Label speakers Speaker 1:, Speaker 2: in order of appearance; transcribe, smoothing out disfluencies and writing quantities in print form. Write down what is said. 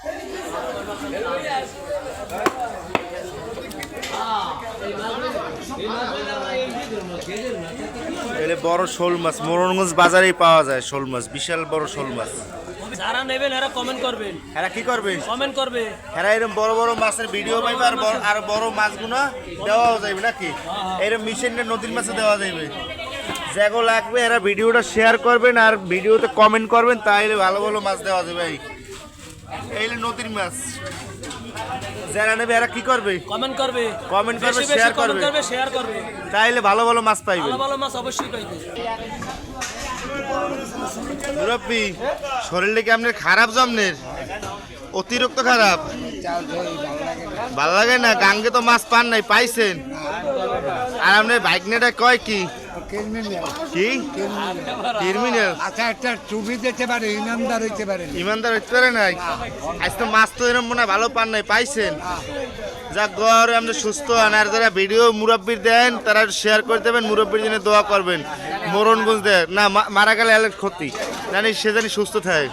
Speaker 1: এলে বড় শোল মাছ মোরনগঞ্জ বাজারেই পাওয়া যায়, শোল মাছ বিশাল বড় শোল মাছ।
Speaker 2: যারা নেবেন এরা কমেন্ট করবেন।
Speaker 1: এরা কি করবে?
Speaker 2: কমেন্ট করবে।
Speaker 1: এরা এরকম বড় বড় মাছের ভিডিও পাইবে আর বড় মাছগুলো দেওয়াও যাবে নাকি? এরকম মিশনে নদীর মাছে দেওয়া যাবে। যেগুলো লাগবে এরা ভিডিওটা শেয়ার করবেন আর ভিডিওতে কমেন্ট করবেন, তাইলে ভালো ভালো মাছ দেওয়া যাবে। এই নদীর মাছ যারা নেবে এরা কি করবে?
Speaker 2: কমেন্ট করবে,
Speaker 1: কমেন্ট করবে,
Speaker 2: শেয়ার করবে,
Speaker 1: তাইলে ভালো ভালো মাছ পাইবে।
Speaker 2: ভালো ভালো মাছ অবশ্যই পাইবে।
Speaker 1: মুরব্বি শরীরটা কি আপনার খারাপ? জমনের অতিরিক্ত খারাপ? ভাল লাগে না? গাঙ্গে তো মাছ পান নাই, পাইছেন? আর আপনার বাইক নেটা কয় কি কি ক্রিমিনাল?
Speaker 3: আচ্ছা একটা টুপি দিতে পারে, ইমানদার হইতে পারে।
Speaker 1: ইমানদার হইতে পারে নাই? আজ তো মাছ তো এরকম মনে হয় ভালো পান নাই, পাইছেন? যাক গড়ে আপনি সুস্থ হন। আর যারা ভিডিও মুরব্বির দেন তারা শেয়ার করে দেবেন, মুরব্বির জন্য দোয়া করবেন। মোরনগঞ্জ দেয় না মারা গেলে ক্ষতি জানি, সে জানি সুস্থ থাকে।